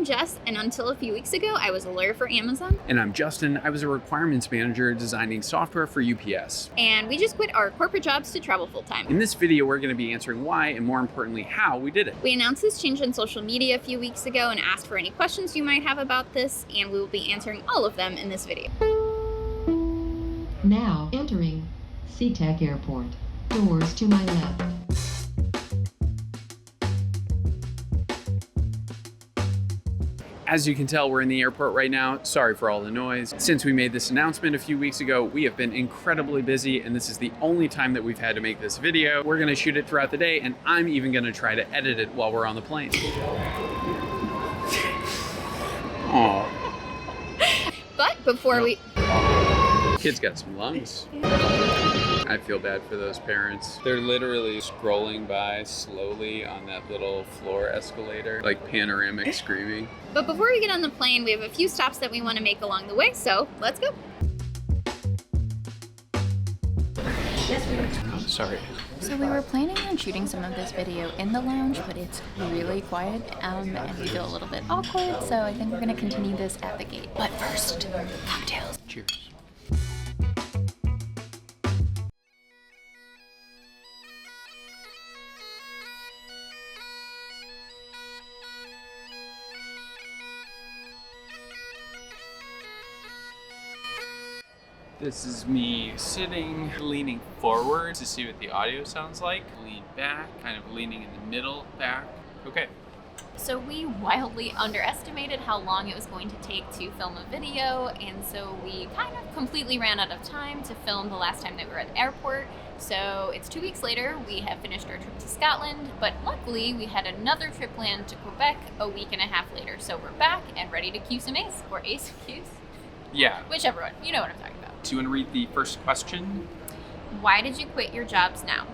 Jess, and until a few weeks ago, I was a lawyer for Amazon. And I'm Justin. I was a requirements manager designing software for UPS. And we just quit our corporate jobs to travel full-time. In this video, we're going to be answering why and more importantly, how we did it. We announced this change on social media a few weeks ago and asked for any questions you might have about this, and we will be answering all of them in this video. Now entering SeaTac Airport. Doors to my left. As you can tell, we're in the airport right now. Sorry for all the noise. Since we made this announcement a few weeks ago, we have been incredibly busy, and this is the only time that we've had to make this video. We're gonna shoot it throughout the day, and I'm even gonna try to edit it while we're on the plane. Aww. But before Kid's got some lungs. I feel bad for those parents. They're literally scrolling by slowly on that little floor escalator, like panoramic screaming. But before we get on the plane, we have a few stops that we want to make along the way, so let's go. Oh, sorry. So we were planning on shooting some of this video in the lounge, but it's really quiet and we feel a little bit awkward, so I think we're going to continue this at the gate. But first, cocktails. Cheers. This is me sitting, leaning forward to see what the audio sounds like. Lean back, kind of leaning in the middle, back. Okay. So we wildly underestimated how long it was going to take to film a video, and so we kind of completely ran out of time to film the last time that we were at the airport. So it's 2 weeks later, we have finished our trip to Scotland, but luckily we had another trip planned to Quebec a week and a half later. So we're back and ready to cue some A's, or A's, Q's. Yeah. Whichever one, you know what I'm talking about. Do you want to read the first question? Why did you quit your jobs now?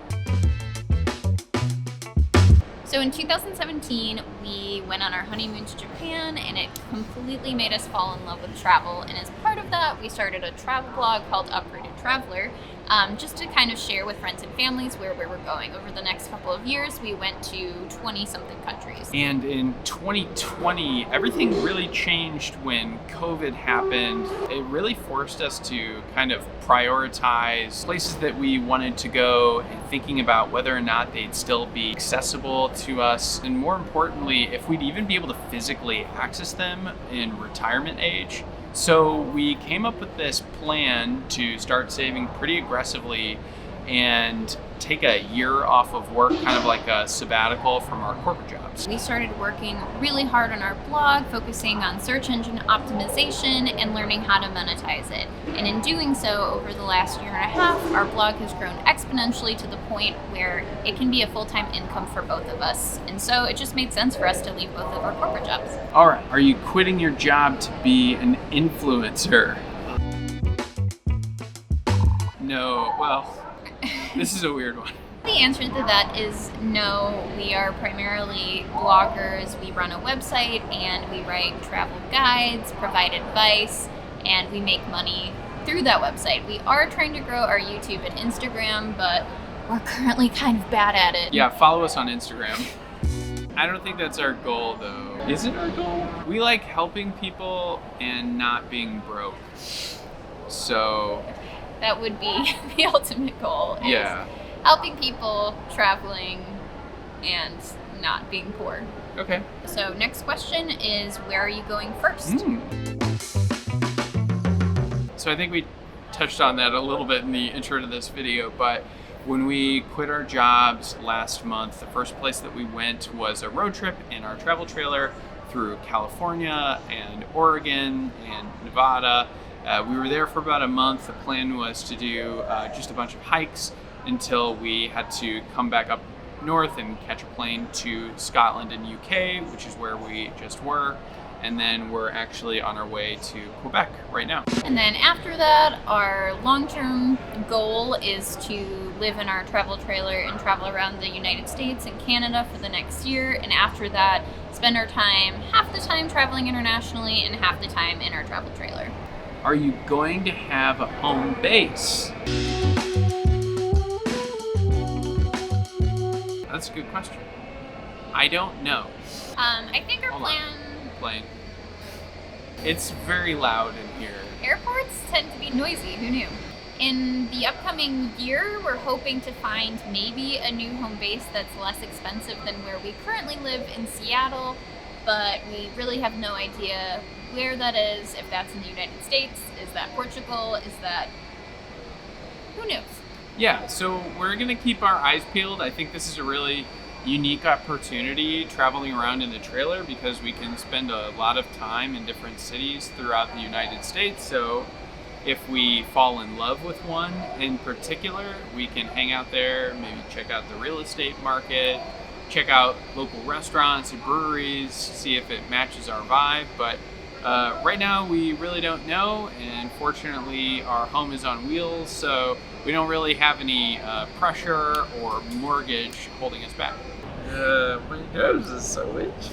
So in 2017, we went on our honeymoon to Japan, and it completely made us fall in love with travel. And as part of that, we started a travel blog called Uprooted Traveler, just to kind of share with friends and families where we were going. Over the next couple of years, we went to 20-something countries. And in 2020, everything really changed when COVID happened. It really forced us to kind of prioritize places that we wanted to go and thinking about whether or not they'd still be accessible to us. And more importantly, if we'd even be able to physically access them in retirement age. So we came up with this plan to start saving pretty aggressively and take a year off of work, kind of like a sabbatical from our corporate jobs. We started working really hard on our blog, focusing on search engine optimization and learning how to monetize it. And in doing so, over the last year and a half, our blog has grown exponentially to the point where it can be a full-time income for both of us. And so it just made sense for us to leave both of our corporate jobs. All right, are you quitting your job to be an influencer? No, well, this is a weird one. The answer to that is no. We are primarily bloggers. We run a website and we write travel guides, provide advice, and we make money through that website. We are trying to grow our YouTube and Instagram, but we're currently kind of bad at it. Yeah, follow us on Instagram. I don't think that's our goal though. Is it our goal? We like helping people and not being broke. So that would be the ultimate goal. Yeah. Helping people, traveling, and not being poor. Okay. So next question is, where are you going first? So I think we touched on that a little bit in the intro to this video, but when we quit our jobs last month, the first place that we went was a road trip in our travel trailer through California and Oregon and Nevada. We were there for about a month. The plan was to do just a bunch of hikes until we had to come back up north and catch a plane to Scotland and UK, which is where we just were. And then we're actually on our way to Quebec right now. And then after that, our long-term goal is to live in our travel trailer and travel around the United States and Canada for the next year. And after that, spend our time, half the time traveling internationally and half the time in our travel trailer. Are you going to have a home base? That's a good question. I don't know. I think our Hold plan airplane. It's very loud in here. Airports tend to be noisy, who knew? In the upcoming year, we're hoping to find maybe a new home base that's less expensive than where we currently live in Seattle, but we really have no idea where that is, if that's in the United States, is that Portugal, is that... who knows? Yeah, so we're gonna keep our eyes peeled. I think this is a really unique opportunity traveling around in the trailer because we can spend a lot of time in different cities throughout the United States. So if we fall in love with one in particular, we can hang out there, maybe check out the real estate market, check out local restaurants and breweries, see if it matches our vibe. But right now we really don't know, and fortunately our home is on wheels, so we don't really have any pressure or mortgage holding us back. My nose is so itchy.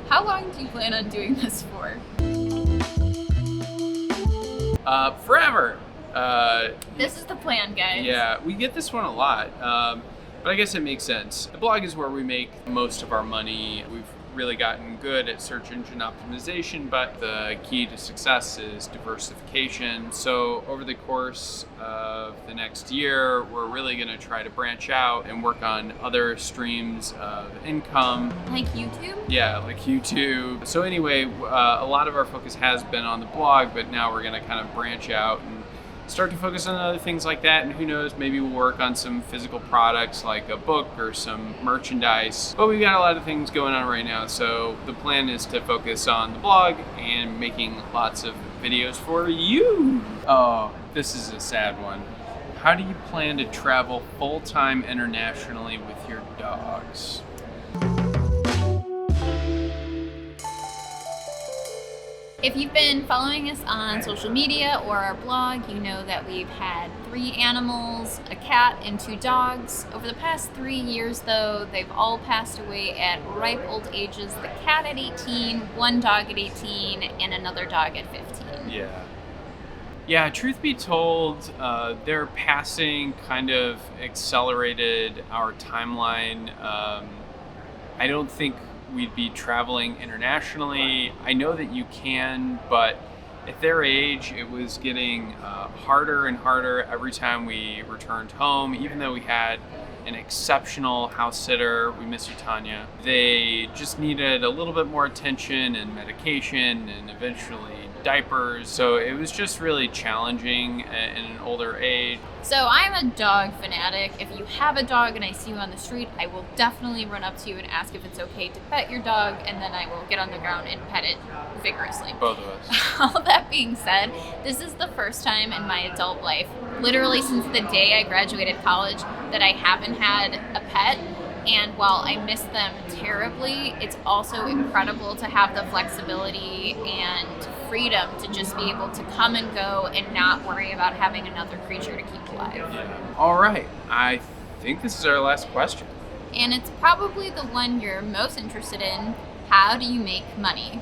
How long do you plan on doing this for? Forever. This is the plan, guys. Yeah, we get this one a lot, but I guess it makes sense. The blog is where we make most of our money. We've really gotten good at search engine optimization, but the key to success is diversification. So over the course of the next year, we're really going to try to branch out and work on other streams of income. Like YouTube? Yeah, like YouTube. So anyway, a lot of our focus has been on the blog, but now we're going to kind of branch out and start to focus on other things like that, and who knows, maybe we'll work on some physical products like a book or some merchandise. But we've got a lot of things going on right now, so the plan is to focus on the blog and making lots of videos for you. Oh, this is a sad one. How do you plan to travel full-time internationally with your dogs? If you've been following us on social media or our blog, you know that we've had 3 animals, a cat, and 2 dogs. Over the past 3 years, though, they've all passed away at ripe old ages. The cat at 18, 1 dog at 18, and another dog at 15. Yeah, truth be told, their passing kind of accelerated our timeline. I don't think we'd be traveling internationally. I know that you can, but at their age, it was getting harder and harder every time we returned home. Even though we had an exceptional house sitter, we miss you, Tanya, they just needed a little bit more attention and medication and eventually diapers. So it was just really challenging in an older age. So I'm a dog fanatic. If you have a dog and I see you on the street, I will definitely run up to you and ask if it's okay to pet your dog, and then I will get on the ground and pet it vigorously. Both of us. All that being said, this is the first time in my adult life, literally since the day I graduated college, that I haven't had a pet. And while I miss them terribly, it's also incredible to have the flexibility and freedom to just be able to come and go and not worry about having another creature to keep alive. Yeah. All right. I think this is our last question. And it's probably the one you're most interested in. How do you make money?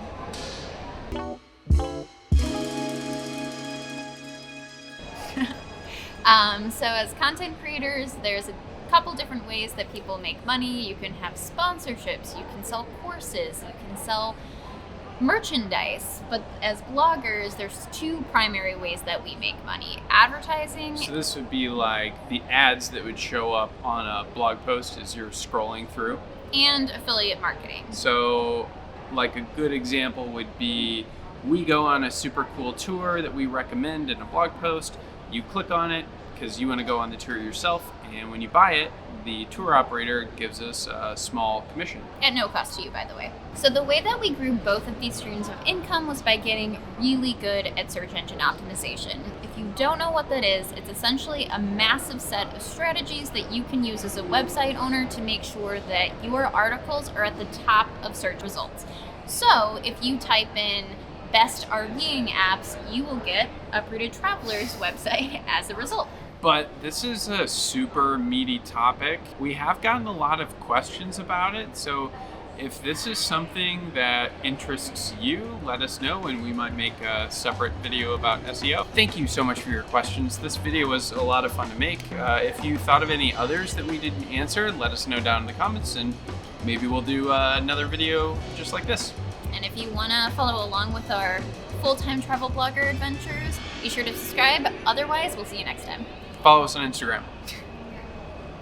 So as content creators, there's a couple different ways that people make money. You can have sponsorships, you can sell courses, you can sell merchandise, but as bloggers, there's 2 primary ways that we make money. Advertising. So this would be like the ads that would show up on a blog post as you're scrolling through. And affiliate marketing. So like a good example would be, we go on a super cool tour that we recommend in a blog post. You click on it because you want to go on the tour yourself, and when you buy it, the tour operator gives us a small commission. At no cost to you, by the way. So the way that we grew both of these streams of income was by getting really good at search engine optimization. If you don't know what that is, it's essentially a massive set of strategies that you can use as a website owner to make sure that your articles are at the top of search results. So if you type in best RVing apps, you will get Uprooted Traveler's website as a result. But this is a super meaty topic. We have gotten a lot of questions about it, so if this is something that interests you, let us know and we might make a separate video about SEO. Thank you so much for your questions. This video was a lot of fun to make. If you thought of any others that we didn't answer, let us know down in the comments, and maybe we'll do another video just like this. And if you want to follow along with our full-time travel blogger adventures, be sure to subscribe. Otherwise, we'll see you next time. Follow us on Instagram.